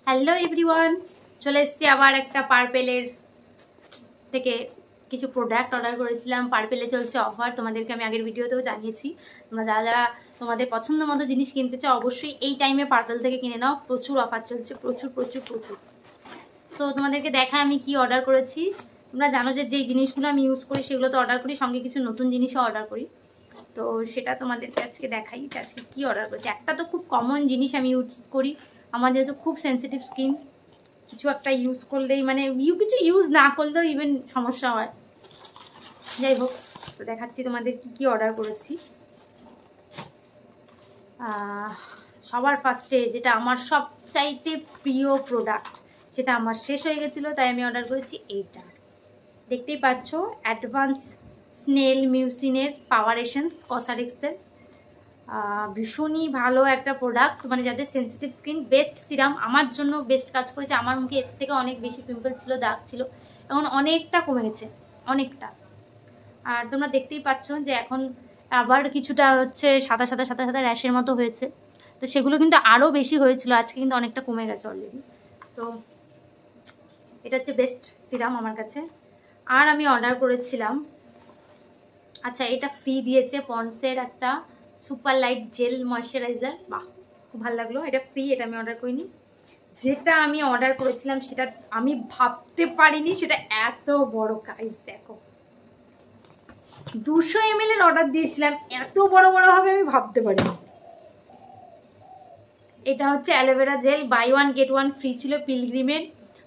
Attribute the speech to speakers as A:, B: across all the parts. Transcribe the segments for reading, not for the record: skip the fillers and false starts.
A: Hello everyone, চলে এসেছি আবার একটা পার্পেলের থেকে কিছু প্রোডাক্ট অর্ডার করেছিলাম। পার্পেলে চলছে অফার, তোমাদেরকে আমি আগের ভিডিওতেও জানিয়েছি। তোমরা যারা যারা তোমাদের পছন্দ মতো জিনিস কিনতে চাও অবশ্যই এই টাইমে পার্পেল থেকে কিনে নাও, প্রচুর অফার চলছে, প্রচুর প্রচুর প্রচুর। তো তোমাদেরকে দেখা আমি কি অর্ডার করেছি। তোমরা জানো যে যেই জিনিসগুলো আমি ইউজ করি সেগুলো তো অর্ডার করি, সঙ্গে কিছু নতুন জিনিসও অর্ডার করি। তো সেটা তোমাদেরকে আজকে দেখাই যে আজকে কী অর্ডার করেছি। একটা তো খুব কমন জিনিস আমি ইউজ করি, আমার যেহেতু খুব সেন্সিটিভ স্কিন, কিছু একটা ইউজ করলেই মানে কিছু ইউজ না করলেও ইভেন সমস্যা হয়। যাই হোক, তো দেখাচ্ছি তোমাদের কি কি অর্ডার করেছি। সবার ফার্স্টে যেটা আমার সবচাইতে প্রিয় প্রোডাক্ট, সেটা আমার শেষ হয়ে গেছিলো, তাই আমি অর্ডার করেছি এইটা। দেখতেই পাচ্ছ, অ্যাডভান্স স্নেল মিউসিনের পাওয়ার এসেন্স কসমেটিক্সের ভীষণই ভালো একটা প্রোডাক্ট, মানে যাদের সেন্সিটিভ স্কিন, বেস্ট সিরাম, আমার জন্য বেস্ট কাজ করেছে। আমার মুখে এর থেকে অনেক বেশি পিম্পল ছিল, দাগ ছিল, এখন অনেকটা কমে গেছে, অনেকটা। আর তোমরা দেখতেই পাচ্ছ যে এখন আবার কিছুটা হচ্ছে সাদা সাদা সাদা সাদা র্যাশের মতো হয়েছে, তো সেগুলো কিন্তু আরও বেশি হয়েছিল, আজকে কিন্তু অনেকটা কমে গেছে অলরেডি। তো এটা হচ্ছে বেস্ট সিরাম আমার কাছে। আর আমি অর্ডার করেছিলাম, আচ্ছা এটা ফ্রি দিয়েছে পন্ডসের একটা সুপার লাইট জেল ময়শ্চারাইজার, বাহ খুব ভালো লাগলো, এটা ফ্রি, এটা আমি অর্ডার করিনি। যেটা আমি অর্ডার করেছিলাম সেটা আমি ভাবতে পারিনি সেটা এত বড়, গাইস দেখো 200 ml এর অর্ডার দিয়েছিলাম, এত বড় বড় হবে আমি ভাবতে পারিনি। এটা হচ্ছে aloe vera gel, buy one get one free ছিল পিলগ্রিমের।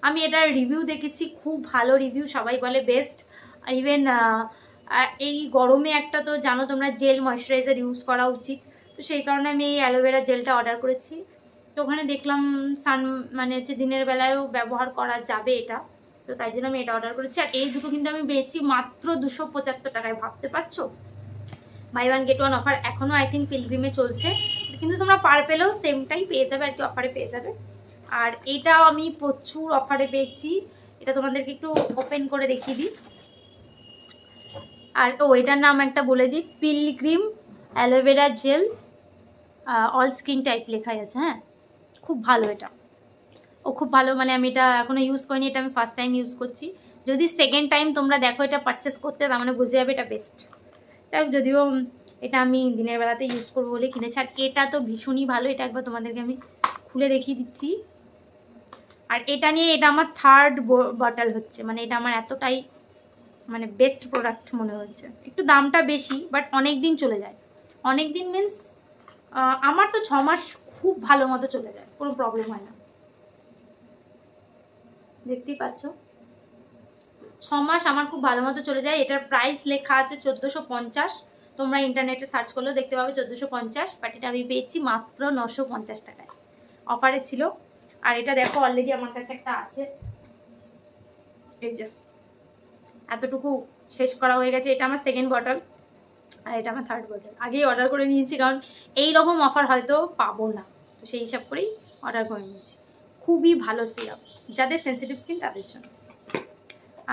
A: আমি এটার রিভিউ দেখেছি, খুব ভালো রিভিউ, সবাই বলে বেস্ট। ইভেন এই গরমে একটা তো জানো তোমরা জেল ময়শ্চারাইজার ইউজ করা উচিত, তো সেই কারণে আমি এই অ্যালোভেরা জেলটা অর্ডার করেছি। তো ওখানে দেখলাম মানে হচ্ছে দিনের বেলায়ও ব্যবহার করা যাবে এটা, তো তাই জন্য আমি এটা অর্ডার করেছি। আর এই দুটো কিন্তু আমি পেয়েছি মাত্র 275 টাকায়, ভাবতে পারছো, buy one get one offer এখনও আই থিঙ্ক পিলগ্রিমে চলছে, কিন্তু তোমরা পার্পেলেও সেমটাই পেয়ে যাবে আর কি, অফারে পেয়ে যাবে। আর এটাও আমি প্রচুর অফারে পেয়েছি, এটা তোমাদেরকে একটু ওপেন করে দেখিয়ে দিই। আর এটার নাম একটা বলে দিই, pilgrim aloe vera gel all skin type লেখাই আছে। হ্যাঁ, খুব ভালো এটা, খুব ভালো, মানে আমি এটা এখনও ইউজ করিনি, এটা আমি ফার্স্ট টাইম ইউজ করছি। যদি সেকেন্ড টাইম তোমরা দেখো এটা পারচেস করতে, তার মানে বুঝে যাবে এটা বেস্ট। যাই হোক, যদিও এটা আমি দিনের বেলাতে ইউজ করবো বলে কিনেছি। আর এটা তো ভীষণই ভালো, এটা একবার তোমাদেরকে আমি খুলে দেখিয়ে দিচ্ছি। আর এটা নিয়ে এটা আমার থার্ড বটল হচ্ছে, মানে এটা আমার এতটাই মানে বেস্ট প্রোডাক্ট মনে হচ্ছে। একটু দামটা বেশি, বাট অনেক দিন চলে যায়, অনেক দিন মিন্স আমার তো 6 মাস খুব ভালো মতো চলে যায়, কোনো প্রবলেম হয় না। দেখতেই পাচ্ছ 6 মাস আমার খুব ভালো মতো চলে যায়। এটার প্রাইস লেখা আছে 1450, তোমরা ইন্টারনেটে সার্চ করলেও দেখতে পাবে 1450, বাট এটা আমি পেয়েছি মাত্র 950 টাকায়, অফারে ছিল। আর এটা দেখো অলরেডি আমার কাছে একটা আছে, এই যে এতটুকু শেষ করা হয়ে গেছে, এটা আমার সেকেন্ড বটল আর এটা আমার থার্ড বটল। আগেই অর্ডার করে নিয়েছি, কারণ এই রকম অফার হয়তো পাবো না, তো সেই হিসাব করেই অর্ডার করে নিয়েছি। খুবই ভালো সিরাপ, যাদের সেন্সিটিভ স্কিন তাদের জন্য।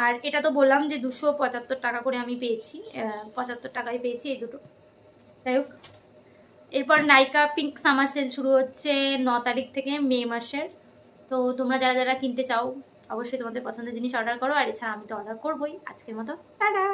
A: আর এটা তো বললাম যে 275 টাকা করে আমি পেয়েছি, 75 টাকায় পেয়েছি এই দুটো। যাই হোক, এরপর নাইকা পিঙ্ক সামার সেল শুরু হচ্ছে 9 তারিখ থেকে, মে মাসের। তো তোমরা যারা যারা কিনতে চাও অবশ্যই তোমাদের পছন্দের জিনিস অর্ডার করো, আর এছাড়া আমি তো অর্ডার করবোই। আজকের মতো টাটা।